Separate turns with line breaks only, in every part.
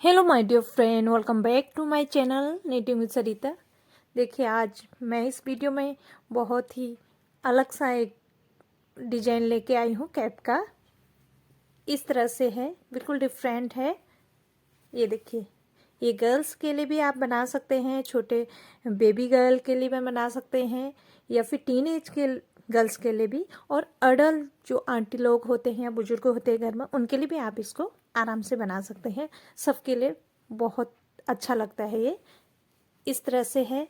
Hello my dear friend, welcome back to my channel knitting with Sarita. देखिए, आज मैं इस वीडियो में बहुत ही अलग सा एक डिजाइन लेके आई हूँ कैप का। इस तरह से है, बिल्कुल डिफरेंट है। ये देखिए, ये गर्ल्स के लिए भी आप बना सकते हैं, छोटे बेबी गर्ल के लिए भी बना सकते हैं, या फिर टीन एज के गर्ल्स के लिए भी, और अडल्ट जो आंटी लोग होते हैं या बुजुर्ग होते हैं घर में, उनके लिए भी आप इसको आराम से बना सकते हैं। सबके लिए बहुत अच्छा लगता है ये। इस तरह से है।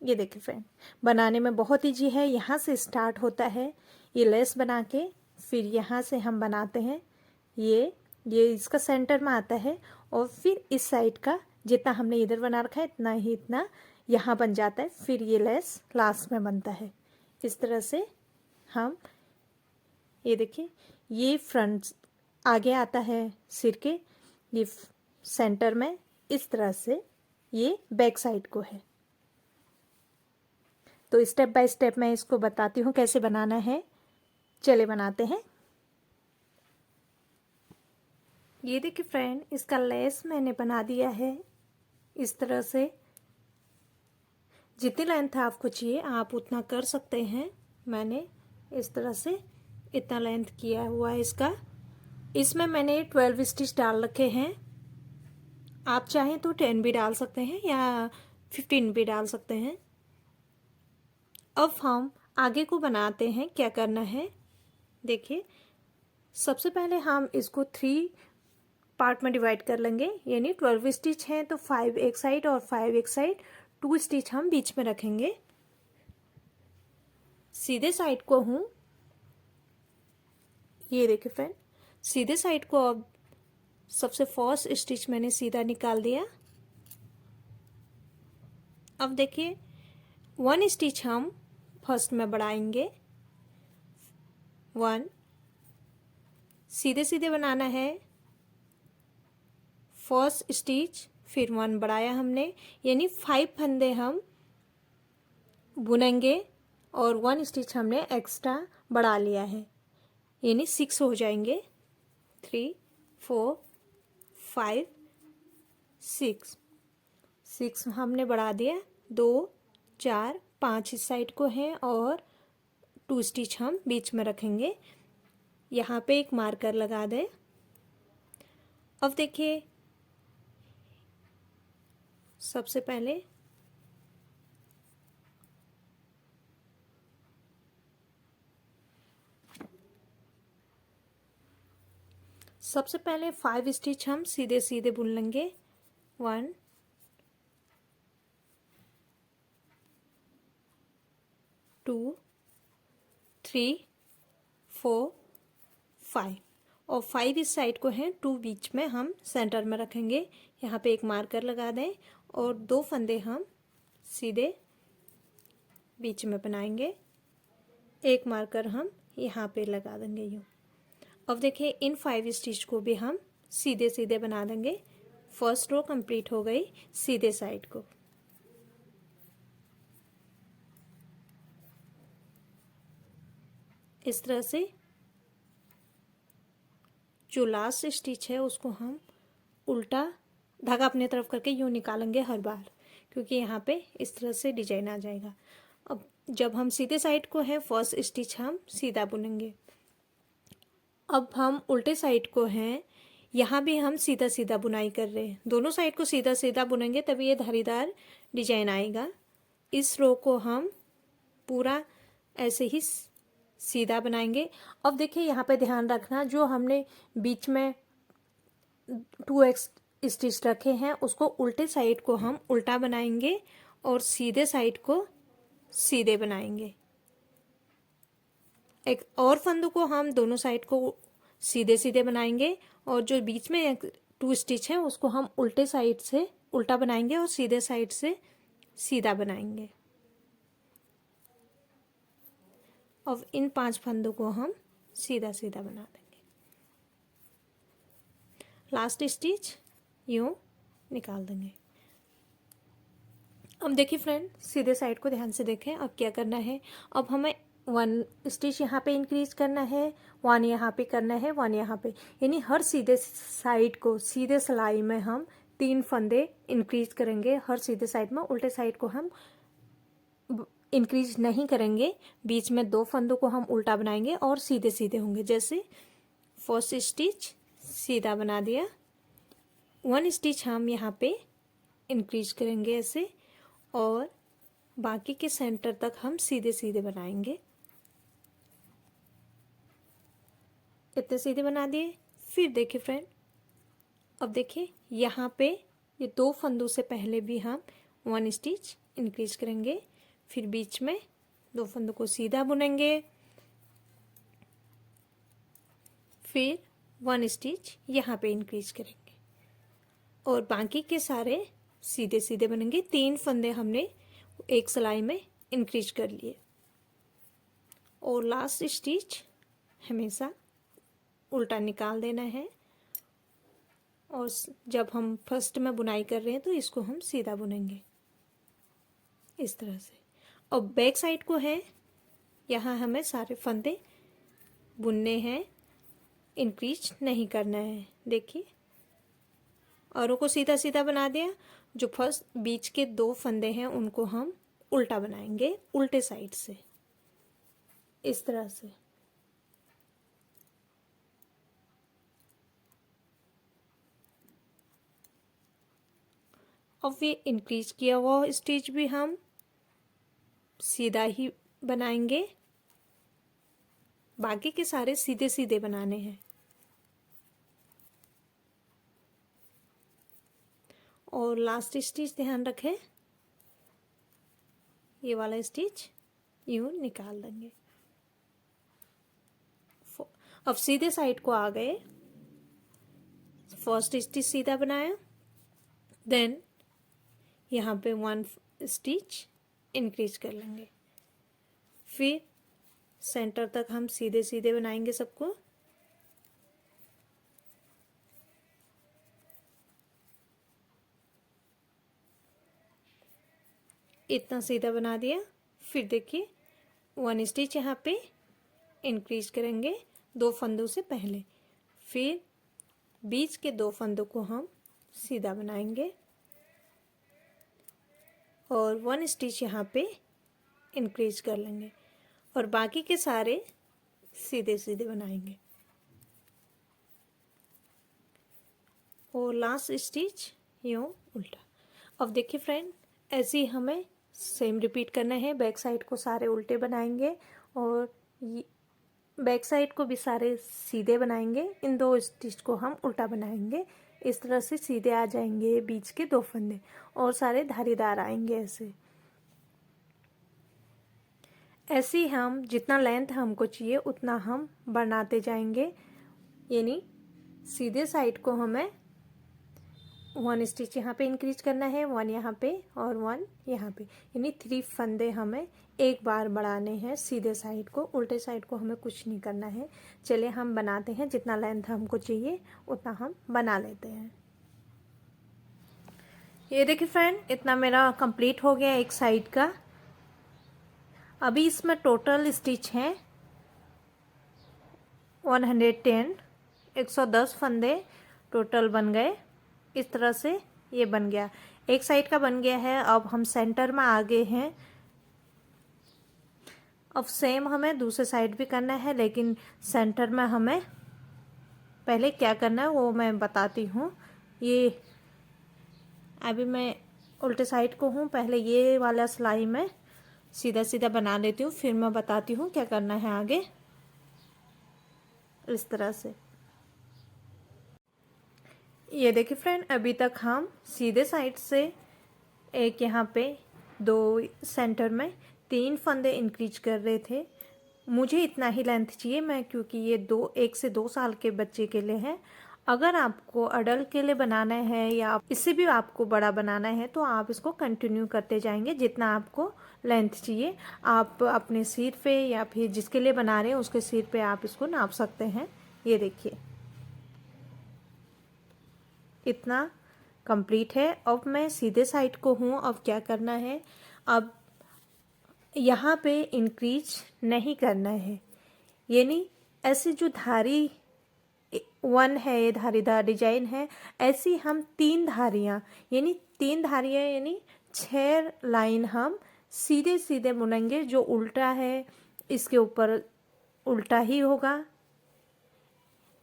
ये देखिए फ्रेंड, बनाने में बहुत ईजी है। यहाँ से स्टार्ट होता है, ये लेस बना के फिर यहाँ से हम बनाते हैं। ये इसका सेंटर में आता है, और फिर इस साइड का जितना हमने इधर बना रखा है इतना यहाँ बन जाता है। फिर ये लेस लास्ट में बनता है। इस तरह से हम, ये देखिए, ये फ्रंट आगे आता है सिर के, ये सेंटर में। इस तरह से ये बैक साइड को है। तो स्टेप बाय स्टेप मैं इसको बताती हूँ कैसे बनाना है। चले बनाते हैं। ये देखिए फ्रेंड, इसका लेस मैंने बना दिया है इस तरह से। जितनी लेंथ आपको चाहिए आप उतना कर सकते हैं। मैंने इस तरह से इतना लेंथ किया हुआ है इसका। इसमें मैंने 12 स्टिच डाल रखे हैं। आप चाहें तो 10 भी डाल सकते हैं या 15 भी डाल सकते हैं। अब हम आगे को बनाते हैं। क्या करना है देखिए, सबसे पहले हम इसको 3 पार्ट में डिवाइड कर लेंगे। यानी 12 स्टिच हैं तो 5 एक साइड और 5 एक साइड, 2 स्टिच हम बीच में रखेंगे। सीधे साइड को हूँ, ये देखिए फ्रेंड, सीधे साइड को अब सबसे फर्स्ट स्टिच मैंने सीधा निकाल दिया। अब देखिए 1 स्टिच हम फर्स्ट में बढ़ाएंगे। 1 सीधे सीधे बनाना है। फर्स्ट स्टिच, फिर 1 बढ़ाया हमने, यानी 5 फंदे हम बुनेंगे, और 1 स्टिच हमने एक्स्ट्रा बढ़ा लिया है, यानी 6 हो जाएंगे। 3 4 5 6 6 हमने बढ़ा दिया। 2 4 5 इस साइड को हैं, और 2 स्टिच हम बीच में रखेंगे। यहाँ पे एक मार्कर लगा दें। अब देखिए, सबसे पहले सबसे पहले 5 स्टिच हम सीधे सीधे बुन लेंगे। 1 2 3 4 5, और 5 इस साइड को हैं, 2 बीच में हम सेंटर में रखेंगे। यहाँ पे एक मार्कर लगा दें, और 2 फंदे हम सीधे बीच में बनाएंगे। एक मार्कर हम यहाँ पे लगा देंगे यूँ। अब देखिए, इन 5 स्टिच को भी हम सीधे सीधे बना देंगे। फर्स्ट रो कंप्लीट हो गई सीधे साइड को। इस तरह से जो लास्ट स्टिच है उसको हम उल्टा धागा अपने तरफ करके यूँ निकालेंगे हर बार, क्योंकि यहाँ पे इस तरह से डिजाइन आ जाएगा। अब जब हम सीधे साइड को है, फर्स्ट स्टिच हम सीधा बुनेंगे। अब हम उल्टे साइड को हैं, यहाँ भी हम सीधा सीधा बुनाई कर रहे हैं। दोनों साइड को सीधा सीधा बुनेंगे तभी ये धारीदार डिजाइन आएगा। इस रो को हम पूरा ऐसे ही सीधा बनाएंगे। अब देखिए, यहाँ पे ध्यान रखना, जो हमने बीच में 2x स्टिच रखे हैं उसको उल्टे साइड को हम उल्टा बनाएंगे, और सीधे साइड को सीधे बनाएंगे। एक और फंदों को हम दोनों साइड को सीधे सीधे बनाएंगे, और जो बीच में 2 स्टिच है उसको हम उल्टे साइड से उल्टा बनाएंगे, और सीधे साइड से सीधा बनाएंगे। अब इन 5 फंदों को हम सीधा सीधा बना देंगे। लास्ट स्टिच यूँ निकाल देंगे। अब देखिए फ्रेंड, सीधे साइड को ध्यान से देखें। अब क्या करना है, अब हमें 1 स्टिच यहाँ पे इंक्रीज करना है, 1 यहाँ पे करना है, 1 यहाँ पे, यानी हर सीधे साइड को, सीधे सिलाई में हम 3 फंदे इंक्रीज करेंगे हर सीधे साइड में। उल्टे साइड को हम इंक्रीज नहीं करेंगे, बीच में 2 फंदों को हम उल्टा बनाएंगे और सीधे सीधे होंगे। जैसे फर्स्ट स्टिच सीधा बना दिया, 1 स्टिच हम यहाँ पे इंक्रीज करेंगे ऐसे, और बाकी के सेंटर तक हम सीधे सीधे बनाएंगे। इतने सीधे बना दिए। फिर देखिए फ्रेंड, अब देखिए यहाँ पे ये 2 फंदों से पहले भी हम 1 स्टिच इंक्रीज करेंगे, फिर बीच में 2 फंदों को सीधा बुनेंगे, फिर 1 स्टिच यहाँ पे इंक्रीज करेंगे और बाकी के सारे सीधे सीधे बनेंगे। 3 फंदे हमने एक सिलाई में इंक्रीज कर लिए, और लास्ट स्टिच हमेशा उल्टा निकाल देना है, और जब हम फर्स्ट में बुनाई कर रहे हैं तो इसको हम सीधा बुनेंगे इस तरह से। और बैक साइड को है, यहाँ हमें सारे फंदे बुनने हैं, इंक्रीज नहीं करना है। देखिए औरों को सीधा सीधा बना दिया। जो फर्स्ट बीच के 2 फंदे हैं उनको हम उल्टा बनाएंगे, उल्टे साइड से इस तरह से। अब ये इंक्रीज किया हुआ स्टिच भी हम सीधा ही बनाएंगे, बाकी के सारे सीधे सीधे बनाने हैं। और लास्ट स्टिच ध्यान रखें, ये वाला स्टिच यूं निकाल देंगे। अब सीधे साइड को आ गए, फर्स्ट स्टिच सीधा बनाया, देन यहाँ पे 1 स्टिच इंक्रीज कर लेंगे, फिर सेंटर तक हम सीधे सीधे बनाएंगे सबको। इतना सीधा बना दिया। फिर देखिए 1 स्टिच यहाँ पे इंक्रीज करेंगे 2 फंदों से पहले, फिर बीच के 2 फंदों को हम सीधा बनाएंगे और 1 स्टिच यहाँ पे इंक्रीज कर लेंगे, और बाकी के सारे सीधे सीधे बनाएंगे। और लास्ट स्टिच यूँ उल्टा। अब देखिए फ्रेंड, ऐसे ही हमें सेम रिपीट करना है। बैक साइड को सारे उल्टे बनाएंगे और बैक साइड को भी सारे सीधे बनाएंगे। इन 2 स्टिच को हम उल्टा बनाएंगे, इस तरह से सीधे आ जाएंगे बीच के 2 फंदे, और सारे धारीदार आएंगे ऐसे। ऐसे ही हम जितना लेंथ हमको चाहिए उतना हम बनाते जाएंगे, यानी सीधे साइड को हमें 1 स्टिच यहाँ पे इंक्रीज करना है, 1 यहाँ पे और 1 यहाँ पे, यानी 3 फंदे हमें एक बार बढ़ाने हैं सीधे साइड को। उल्टे साइड को हमें कुछ नहीं करना है। चलिए हम बनाते हैं, जितना लेंथ हमको चाहिए उतना हम बना लेते हैं। ये देखिए फ्रेंड, इतना मेरा कंप्लीट हो गया एक साइड का। अभी इसमें टोटल स्टिच हैं 110, 110 फंदे टोटल बन गए। इस तरह से ये बन गया, एक साइड का बन गया है। अब हम सेंटर में आ गए हैं। अब सेम हमें दूसरे साइड भी करना है, लेकिन सेंटर में हमें पहले क्या करना है वो मैं बताती हूँ। ये अभी मैं उल्टे साइड को हूँ, पहले ये वाला सिलाई में सीधा सीधा बना लेती हूँ, फिर मैं बताती हूँ क्या करना है आगे। इस तरह से ये देखिए फ्रेंड, अभी तक हम सीधे साइड से एक यहाँ पे 2 सेंटर में 3 फंदे इंक्रीज कर रहे थे। मुझे इतना ही लेंथ चाहिए मैं, क्योंकि ये 1 से 2 साल के बच्चे के लिए है। अगर आपको अडल्ट के लिए बनाना है या इससे भी आपको बड़ा बनाना है तो आप इसको कंटिन्यू करते जाएंगे, जितना आपको लेंथ चाहिए। आप अपने सिर पे या फिर जिसके लिए बना रहे हैं उसके सिर पे आप इसको नाप सकते हैं। ये देखिए इतना कंप्लीट है। अब मैं सीधे साइड को हूँ। अब क्या करना है, अब यहाँ पे इंक्रीज नहीं करना है, यानी ऐसे जो धारी वन है, ये धारीदार डिजाइन है, ऐसी हम 3 धारियाँ यानी 3 धारियाँ यानी 6 लाइन हम सीधे सीधे बुनेंगे। जो उल्टा है इसके ऊपर उल्टा ही होगा,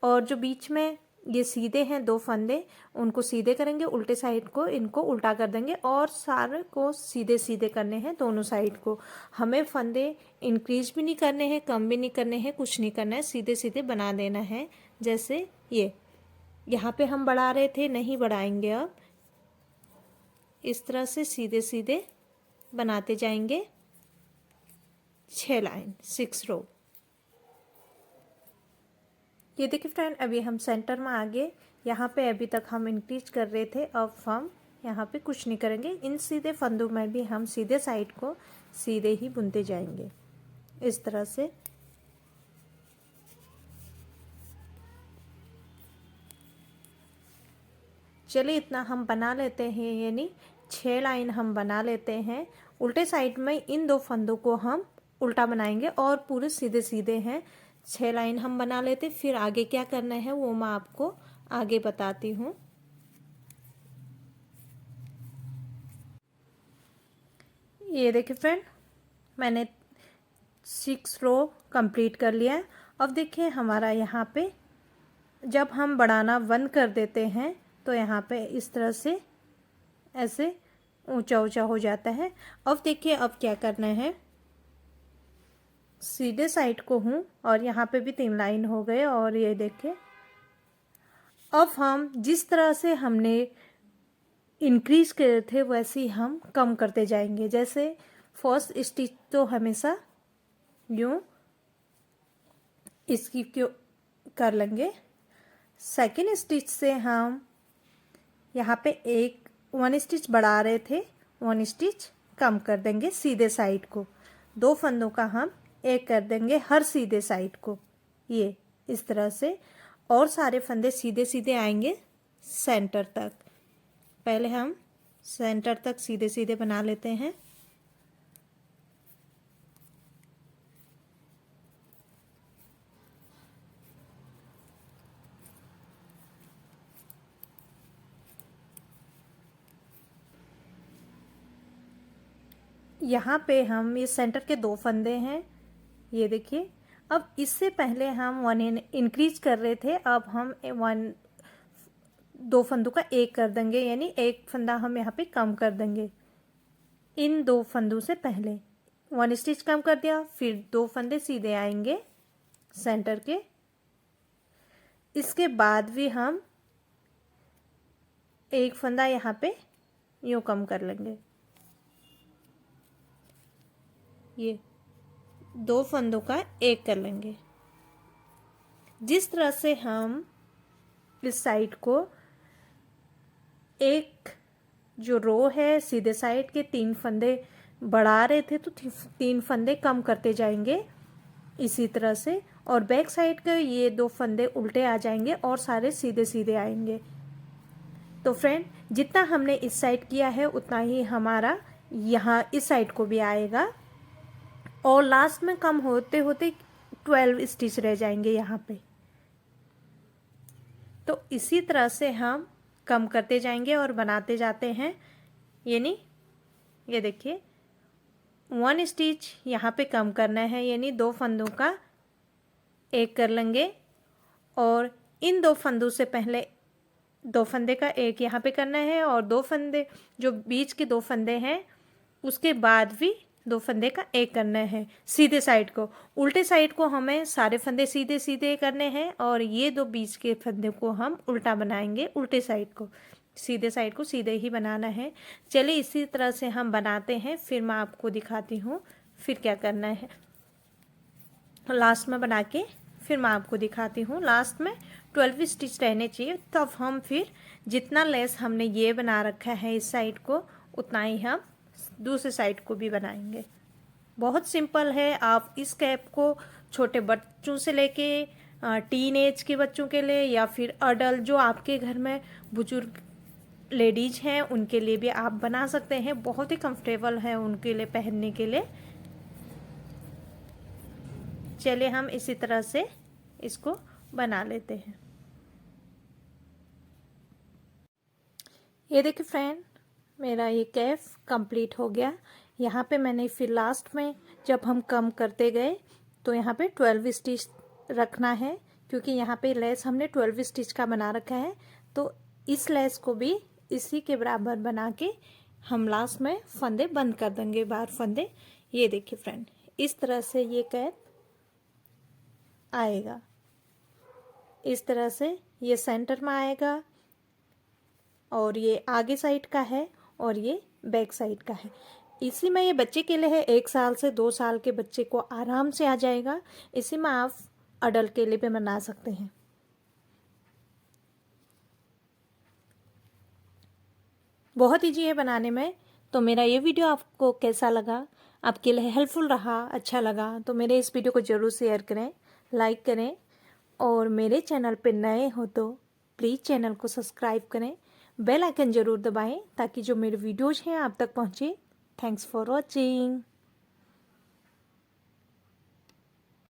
और जो बीच में ये सीधे हैं 2 फंदे उनको सीधे करेंगे, उल्टे साइड को इनको उल्टा कर देंगे, और सारे को सीधे सीधे करने हैं दोनों साइड को। हमें फंदे इंक्रीज भी नहीं करने हैं, कम भी नहीं करने हैं, कुछ नहीं करना है, सीधे सीधे बना देना है। जैसे ये यहाँ पे हम बढ़ा रहे थे, नहीं बढ़ाएंगे, अब इस तरह से सीधे सीधे बनाते जाएंगे 6 लाइन 6 रो। ये देखिए फ्रेंड, अभी हम सेंटर में आ गए। यहाँ पे अभी तक हम इंक्रीज कर रहे थे, अब हम यहाँ पे कुछ नहीं करेंगे। इन सीधे फंदों में भी हम सीधे साइड को सीधे ही बुनते जाएंगे इस तरह से। चलिए इतना हम बना लेते हैं, यानी 6 लाइन हम बना लेते हैं। उल्टे साइड में इन 2 फंदों को हम उल्टा बनाएंगे और पूरे सीधे सीधे हैं। 6 लाइन हम बना लेते, फिर आगे क्या करना है वो मैं आपको आगे बताती हूँ। ये देखिए फ्रेंड, मैंने 6 रो कंप्लीट कर लिया है। अब देखिए हमारा यहाँ पे जब हम बढ़ाना बंद कर देते हैं तो यहाँ पे इस तरह से ऐसे ऊंचा ऊंचा हो जाता है। अब देखिए अब क्या करना है, सीधे साइड को हूँ और यहाँ पे भी 3 लाइन हो गए, और ये देखिए अब हम जिस तरह से हमने इंक्रीज करे थे वैसे ही हम कम करते जाएंगे। जैसे फर्स्ट स्टिच तो हमेशा यूँ इसकी क्यों कर लेंगे, सेकेंड स्टिच से हम यहाँ पे 1 स्टिच बढ़ा रहे थे, 1 स्टिच कम कर देंगे सीधे साइड को। 2 फंदों का हम 1 कर देंगे हर सीधे साइड को, ये इस तरह से, और सारे फंदे सीधे सीधे आएंगे सेंटर तक। पहले हम सेंटर तक सीधे सीधे बना लेते हैं। यहाँ पे हम ये सेंटर के 2 फंदे हैं, ये देखिए। अब इससे पहले हम 1 इंक्रीज कर रहे थे, अब हम 2 फंदों का 1 कर देंगे, यानी 1 फंदा हम यहाँ पे कम कर देंगे। इन 2 फंदों से पहले 1 स्टिच कम कर दिया, फिर 2 फंदे सीधे आएंगे सेंटर के। इसके बाद भी हम 1 फंदा यहाँ पे यूँ कम कर लेंगे। ये 2 फंदों का 1 कर लेंगे। जिस तरह से हम इस साइड को एक जो रो है सीधे साइड के 3 फंदे बढ़ा रहे थे, तो 3 फंदे कम करते जाएंगे इसी तरह से, और बैक साइड के ये 2 फंदे उल्टे आ जाएंगे और सारे सीधे सीधे आएंगे। तो फ्रेंड, जितना हमने इस साइड किया है उतना ही हमारा यहाँ इस साइड को भी आएगा, और लास्ट में कम होते होते 12 स्टिच रह जाएंगे यहाँ पे। तो इसी तरह से हम कम करते जाएंगे और बनाते जाते हैं। यानी ये देखिए 1 स्टिच यहाँ पे कम करना है, यानी 2 फंदों का 1 कर लेंगे, और इन 2 फंदों से पहले 2 फंदे का 1 यहाँ पे करना है, और 2 फंदे जो बीच के 2 फंदे हैं उसके बाद भी 2 फंदे का 1 करना है सीधे साइड को। उल्टे साइड को हमें सारे फंदे सीधे सीधे करने हैं, और ये 2 बीच के फंदे को हम उल्टा बनाएंगे, उल्टे साइड को। सीधे साइड को सीधे ही बनाना है। चलिए इसी तरह से हम बनाते हैं, फिर मैं आपको दिखाती हूँ फिर क्या करना है। लास्ट में बना के फिर मैं आपको दिखाती हूँ। लास्ट में 12 स्टिच रहने चाहिए, तब हम फिर जितना लेस हमने ये बना रखा है इस साइड को, उतना ही हम दूसरे साइड को भी बनाएंगे। बहुत सिंपल है। आप इस कैप को छोटे बच्चों से लेके टीन एज के बच्चों के लिए, या फिर अडल्ट जो आपके घर में बुजुर्ग लेडीज हैं उनके लिए भी आप बना सकते हैं। बहुत ही कंफर्टेबल है उनके लिए पहनने के लिए। चलिए हम इसी तरह से इसको बना लेते हैं। ये देखिए फ्रेंड, मेरा ये कैफ कंप्लीट हो गया। यहाँ पे मैंने फिर लास्ट में जब हम कम करते गए तो यहाँ पे 12 स्टिच रखना है, क्योंकि यहाँ पे लेस हमने 12 स्टिच का बना रखा है। तो इस लेस को भी इसी के बराबर बना के हम लास्ट में फंदे बंद कर देंगे, बाहर फंदे। ये देखिए फ्रेंड, इस तरह से ये कैप आएगा, इस तरह से ये सेंटर में आएगा, और ये आगे साइड का है और ये बैक साइड का है। इसी में ये बच्चे के लिए है, 1 साल से 2 साल के बच्चे को आराम से आ जाएगा। इसी में आप अडल्ट के लिए भी बना सकते हैं। बहुत ईजी है बनाने में। तो मेरा ये वीडियो आपको कैसा लगा, आपके लिए हेल्पफुल रहा, अच्छा लगा तो मेरे इस वीडियो को ज़रूर शेयर करें, लाइक करें, और मेरे चैनल पर नए हो तो प्लीज़ चैनल को सब्सक्राइब करें, बेल आइकन ज़रूर दबाएं ताकि जो मेरे वीडियोज़ हैं आप तक पहुँचे। Thanks for watching.